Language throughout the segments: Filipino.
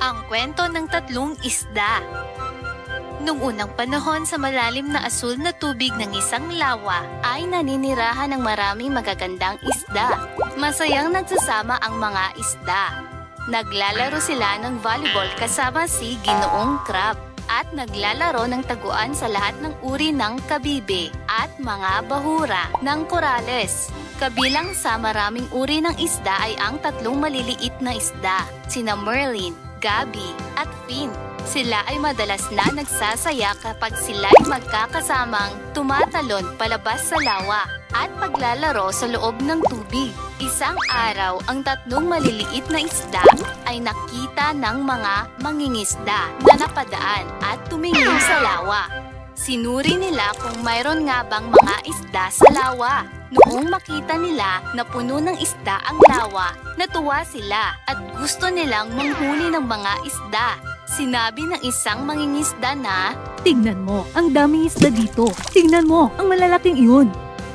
Ang kwento ng tatlong isda. Nung unang panahon sa malalim na asul na tubig ng isang lawa ay naninirahan ng maraming magagandang isda. Masayang nagsasama ang mga isda. Naglalaro sila ng volleyball kasama si Ginoong Crab at naglalaro ng taguan sa lahat ng uri ng kabibe at mga bahura ng korales. Kabilang sa maraming uri ng isda ay ang tatlong maliliit na isda, sina Merlin, Gabi at Finn. Sila ay madalas na nagsasaya kapag sila'y magkakasamang tumatalon palabas sa lawa at paglalaro sa loob ng tubig. Isang araw, ang tatlong maliliit na isda ay nakita ng mga mangingisda na napadaan at tumingin sa lawa. Sinuri nila kung mayroon nga bang mga isda sa lawa. Noong makita nila na puno ng isda ang lawa, natuwa sila at gusto nilang manghuli ng mga isda. Sinabi ng isang mangingisda na, "Tignan mo, ang daming isda dito. Tignan mo, ang malalaking iyon."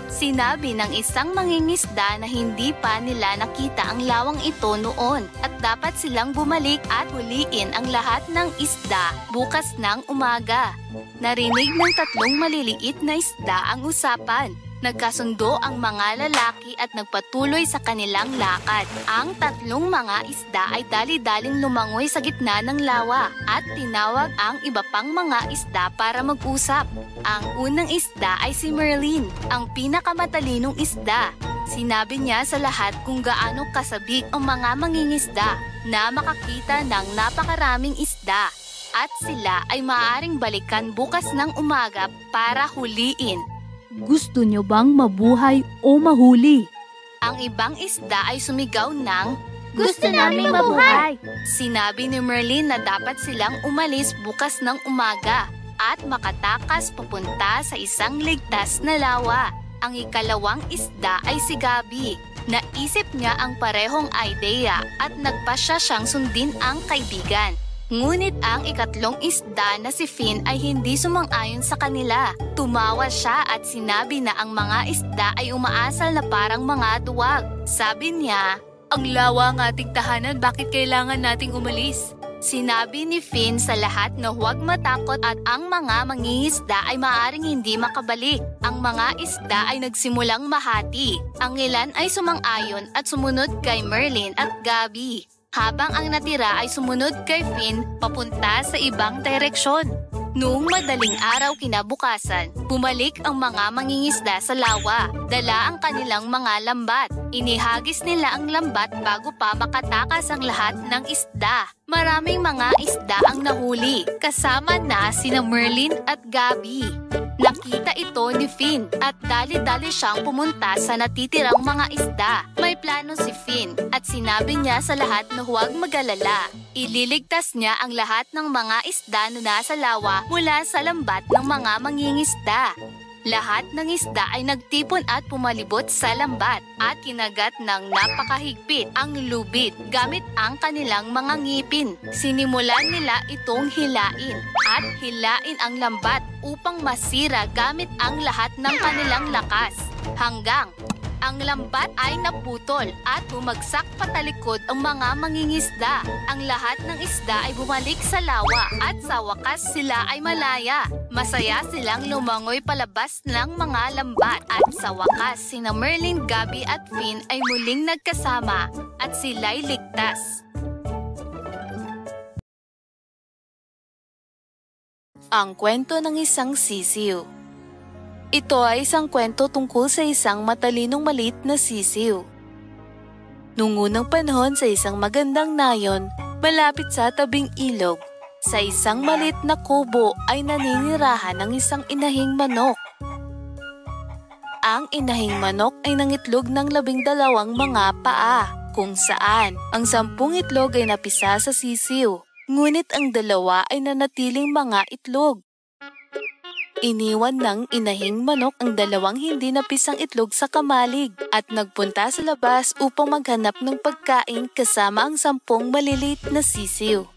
Sinabi ng isang mangingisda na hindi pa nila nakita ang lawang ito noon at dapat silang bumalik at huliin ang lahat ng isda bukas ng umaga. Narinig ng tatlong maliliit na isda ang usapan. Nagkasundo ang mga lalaki at nagpatuloy sa kanilang lakad. Ang tatlong mga isda ay dali-daling lumangoy sa gitna ng lawa at tinawag ang iba pang mga isda para mag-usap. Ang unang isda ay si Merlin, ang pinakamatalinong isda. Sinabi niya sa lahat kung gaano kasabik ang mga mangingisda na makakita ng napakaraming isda at sila ay maaaring balikan bukas ng umaga para huliin. Gusto nyo bang mabuhay o mahuli? Ang ibang isda ay sumigaw ng, "Gusto naming mabuhay!" Sinabi ni Merlin na dapat silang umalis bukas ng umaga at makatakas papunta sa isang ligtas na lawa. Ang ikalawang isda ay si Gabi. Naisip niya ang parehong idea at nagpasya siyang sundin ang kaibigan. Ngunit ang ikatlong isda na si Finn ay hindi sumang-ayon sa kanila. Tumawa siya at sinabi na ang mga isda ay umaasal na parang mga duwag. Sabi niya, "Ang lawa ang ating tahanan, bakit kailangan nating umalis?" Sinabi ni Finn sa lahat na huwag matakot at ang mga mangingisda ay maaaring hindi makabalik. Ang mga isda ay nagsimulang mahati. Ang ilan ay sumang-ayon at sumunod kay Merlin at Gabi, habang ang natira ay sumunod kay Finn papunta sa ibang direksyon. Noong madaling araw kinabukasan, bumalik ang mga mangingisda sa lawa. Dala ang kanilang mga lambat. Inihagis nila ang lambat bago pa makatakas ang lahat ng isda. Maraming mga isda ang nahuli, kasama na sina Merlin at Gabi. Nakita ito ni Finn at dali-dali siyang pumunta sa natitirang mga isda. May plano si Finn at sinabi niya sa lahat na huwag mag-alala. Ililigtas niya ang lahat ng mga isda na nasa lawa mula sa lambat ng mga mangingisda. Lahat ng isda ay nagtipon at pumalibot sa lambat at kinagat ng napakahigpit ang lubid gamit ang kanilang mga ngipin. Sinimulan nila itong hilain at hilain ang lambat upang masira gamit ang lahat ng kanilang lakas. Hanggang ang lambat ay naputol at bumagsak patalikod ang mga mangingisda. Ang lahat ng isda ay bumalik sa lawa at sa wakas sila ay malaya. Masaya silang lumangoy palabas ng mga lambat at sa wakas sina Merlin, Gabi at Finn ay muling nagkasama at sila'y ligtas. Ang kwento ng isang sisiw. Ito ay isang kwento tungkol sa isang matalinong maliit na sisiw. Noong unang panahon sa isang magandang nayon, malapit sa tabing ilog, sa isang maliit na kubo ay naninirahan ng isang inahing manok. Ang inahing manok ay nangitlog ng 12 mga paa, kung saan ang 10 itlog ay napisa sa sisiw, ngunit ang 2 ay nanatiling mga itlog. Iniwan ng inahing manok ang 2 hindi napisang itlog sa kamalig at nagpunta sa labas upang maghanap ng pagkain kasama ang 10 maliliit na sisiw.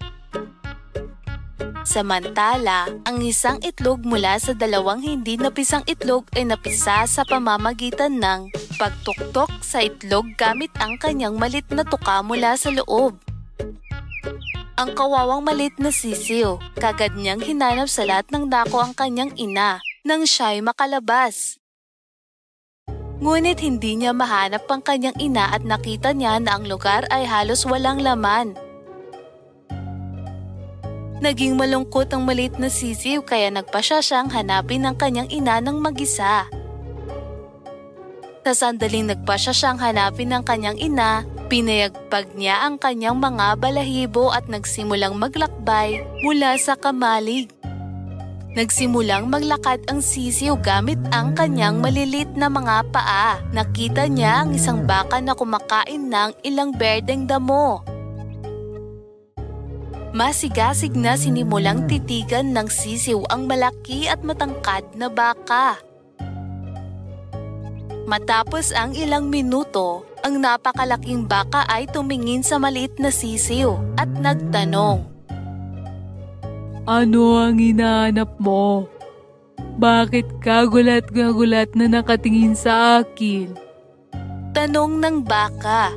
Samantala, ang isang itlog mula sa 2 hindi napisang itlog ay napisa sa pamamagitan ng pagtuktok sa itlog gamit ang kanyang malit na tuka mula sa loob. Ang kawawang maliit na sisiw, kagad niyang hinanap sa lahat ng dako ang kanyang ina nang siya'y makalabas. Ngunit hindi niya mahanap ang kanyang ina at nakita niya na ang lugar ay halos walang laman. Naging malungkot ang maliit na sisiw kaya nagpasya siyang hanapin ang kanyang ina ng mag-isa. Sa sandaling nagpasya siyang hanapin ang kanyang ina, pinayagpag niya ang kanyang mga balahibo at nagsimulang maglakbay mula sa kamalig. Nagsimulang maglakad ang sisiw gamit ang kanyang malilit na mga paa. Nakita niya ang isang baka na kumakain ng ilang berdeng damo. Masigasig na sinimulang titigan ng sisiw ang malaki at matangkad na baka. Matapos ang ilang minuto, ang napakalaking baka ay tumingin sa maliit na sisiw at nagtanong, Ano ang hinahanap mo? Bakit ka gulat na nakatingin sa akin? Tanong ng baka.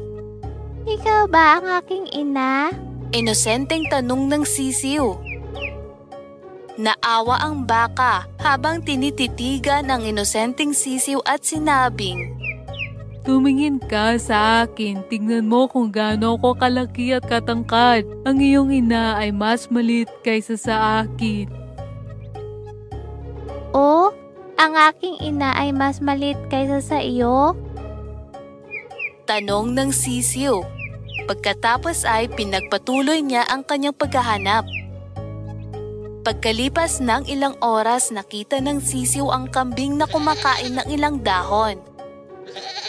Ikaw ba ang aking ina? Inosenteng tanong ng sisiw. Naawa ang baka habang tinititigan ang inosenteng sisiw at sinabing, Tumingin ka sa akin, tingnan mo kung gaano ako kalaki at katangkad. Ang iyong ina ay mas maliit kaysa sa akin. O, ang aking ina ay mas maliit kaysa sa iyo? Tanong ng sisiw. Pagkatapos ay pinagpatuloy niya ang kanyang paghahanap. Pagkalipas ng ilang oras, nakita ng sisiw ang kambing na kumakain ng ilang dahon.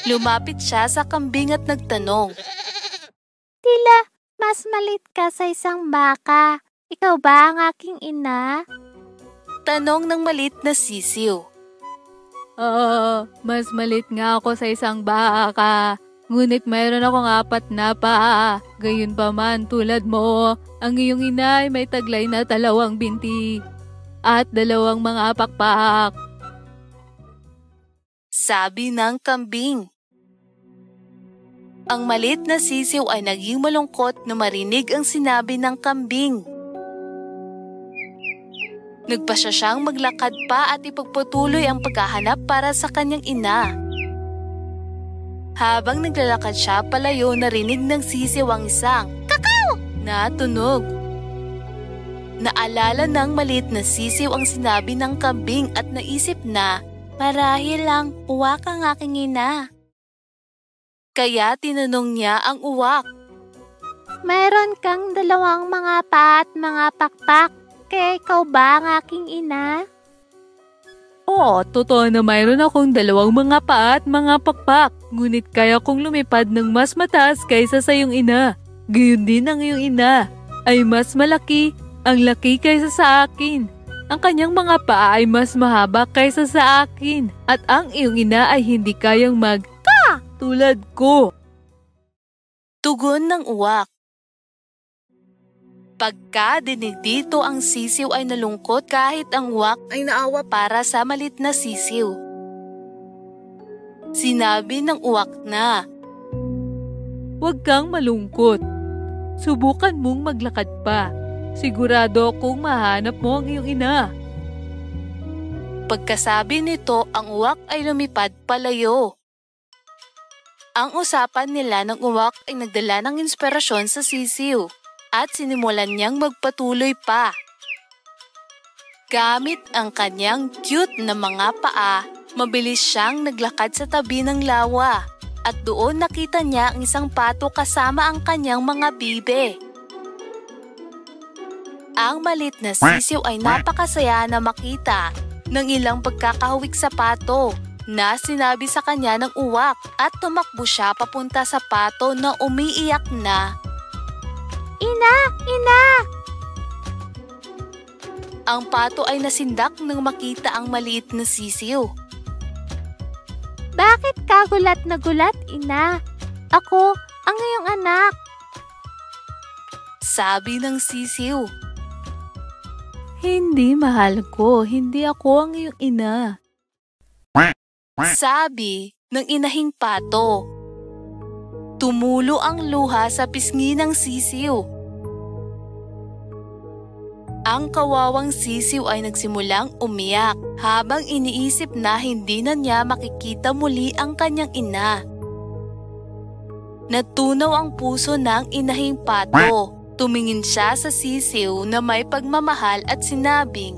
Lumapit siya sa kambing at nagtanong, Tila, mas maliit ka sa isang baka. Ikaw ba ang aking ina? Tanong ng maliit na sisiw. Mas maliit nga ako sa isang baka. Ngunit mayroon akong 4 na paa. Gayunpaman tulad mo, ang iyong ina ay may taglay na 2 binti at 2 mga pakpak. Sabi ng kambing. Ang maliit na sisiw ay naging malungkot na marinig ang sinabi ng kambing. Nagpasya siyang maglakad pa at ipagpatuloy ang paghahanap para sa kanyang ina. Habang naglalakad siya palayo, narinig ng sisiw ang isang "Kakaw!" na tunog. Naalala ng maliit na sisiw ang sinabi ng kambing at naisip na, marahil lang uwak ang aking ina. Kaya tinanong niya ang uwak. Mayroon kang 2 mga paa at mga pakpak. Kaya ikaw ba ang aking ina? Oo, totoo na mayroon akong 2 mga paa at mga pakpak. Ngunit kaya kong lumipad ng mas mataas kaysa sa iyong ina. Gayon din ang iyong ina ay mas malaki, ang laki kaysa sa akin. Ang kanyang mga paa ay mas mahaba kaysa sa akin. At ang iyong ina ay hindi kayang tulad ko. Tugon ng uwak. Pagkadinig dito, ang sisiw ay nalungkot kahit ang uwak ay naawa para sa maliit na sisiw. Sinabi ng uwak na, Huwag kang malungkot. Subukan mong maglakad pa. Sigurado akong mahanap mo ang iyong ina. Pagkasabi nito, ang uwak ay lumipad palayo. Ang usapan nila ng uwak ay nagdala ng inspirasyon sa sisiw at sinimulan niyang magpatuloy pa. Gamit ang kanyang cute na mga paa, mabilis siyang naglakad sa tabi ng lawa at doon nakita niya ang isang pato kasama ang kanyang mga bibe. Ang maliit na sisiw ay napakasaya na makita ng ilang pagkakahawik sa pato na sinabi sa kanya ng uwak at tumakbo siya papunta sa pato na umiiyak na, Ina! Ina! Ang pato ay nasindak nang makita ang maliit na sisiw. Bakit ka gulat na gulat, ina? Ako ang iyong anak. Sabi ng sisiw. Hindi, mahal ko. Hindi ako ang iyong ina. Sabi ng inahing pato. Tumulo ang luha sa pisngi ng sisiw. Ang kawawang sisiw ay nagsimulang umiyak habang iniisip na hindi na niya makikita muli ang kanyang ina. Natunaw ang puso ng inahing pato. Tumingin siya sa sisiw na may pagmamahal at sinabing,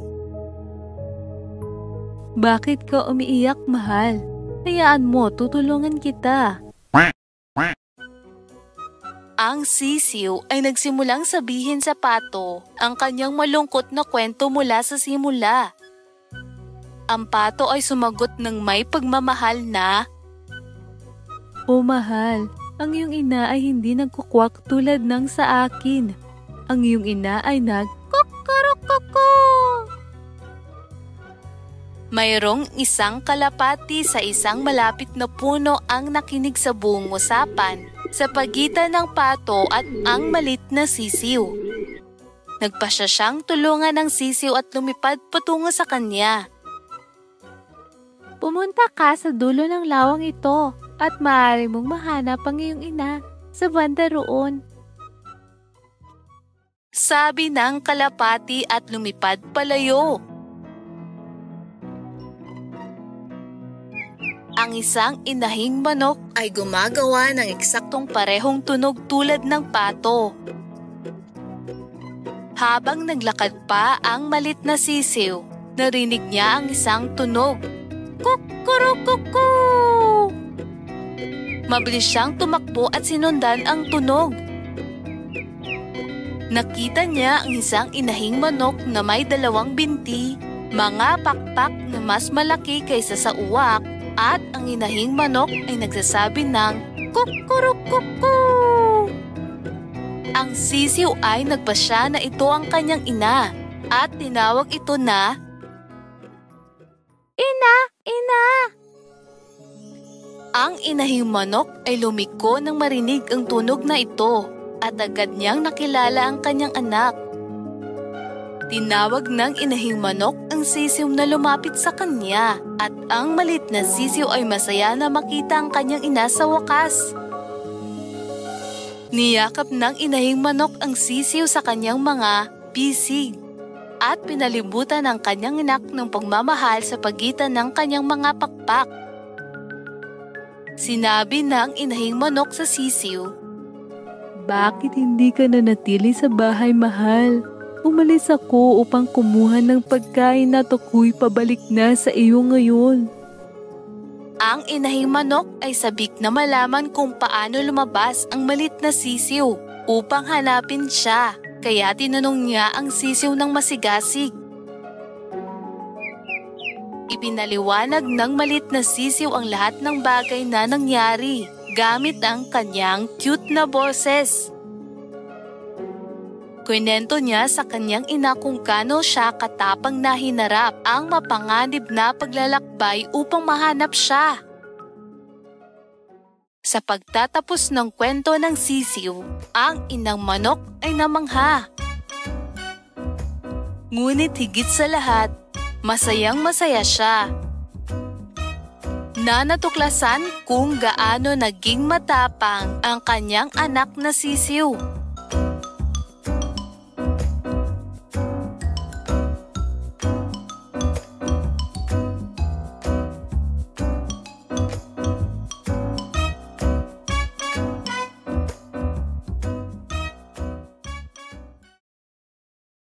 Bakit ka umiiyak, mahal? Hayaan mo, tutulungan kita. Ang sisiw ay nagsimulang sabihin sa pato ang kanyang malungkot na kwento mula sa simula. Ang pato ay sumagot ng may pagmamahal na, Oh mahal, ang iyong ina ay hindi nagkukwak tulad ng sa akin. Ang iyong ina ay Kukurukoko! mayroong isang kalapati sa isang malapit na puno ang nakinig sa buong usapan sa pagitan ng pato at ang malit na sisiw. Nagpasya siyang tulungan ng sisiw at lumipad patungo sa kanya. Pumunta ka sa dulo ng lawang ito at maaari mong mahanap ang iyong ina sa banda roon. Sabi ng kalapati at lumipad palayo. Ang isang inahing manok ay gumagawa ng eksaktong parehong tunog tulad ng pato. Habang naglakad pa ang malit na sisiw, narinig niya ang isang tunog. Kukurukoko! Mabilis siyang tumakbo at sinundan ang tunog. Nakita niya ang isang inahing manok na may 2 binti, mga pakpak na mas malaki kaysa sa uwak, at ang inahing manok ay nagsasabi ng Kukurukoko! Ang sisiw ay nagpasya na ito ang kanyang ina at tinawag ito na Ina! Ina! Ang inahing manok ay lumiko nang marinig ang tunog na ito at agad niyang nakilala ang kanyang anak. Tinawag ng inahing manok ang sisiw na lumapit sa kanya at ang malit na sisiw ay masaya na makita ang kanyang ina sa wakas. Niyakap ng inahing manok ang sisiw sa kanyang mga bisig at pinalibutan ang kanyang anak ng pagmamahal sa pagitan ng kanyang mga pakpak. Sinabi ng inahing manok sa sisiw, Bakit hindi ka nanatili sa bahay, mahal? Umalis ako upang kumuha ng pagkain at ako'y pabalik na sa iyo ngayon. Ang inahing manok ay sabik na malaman kung paano lumabas ang malit na sisiw upang hanapin siya, kaya tinanong niya ang sisiw ng masigasig. Ipinaliwanag ng malit na sisiw ang lahat ng bagay na nangyari gamit ang kanyang cute na boses. Kwento niya sa kanyang ina kung kano siya katapang na hinarap ang mapanganib na paglalakbay upang mahanap siya. Sa pagtatapos ng kwento ng sisiw, ang inang manok ay namangha. Ngunit higit sa lahat, masayang masaya siya. Natuklasan kung gaano naging matapang ang kanyang anak na sisiw.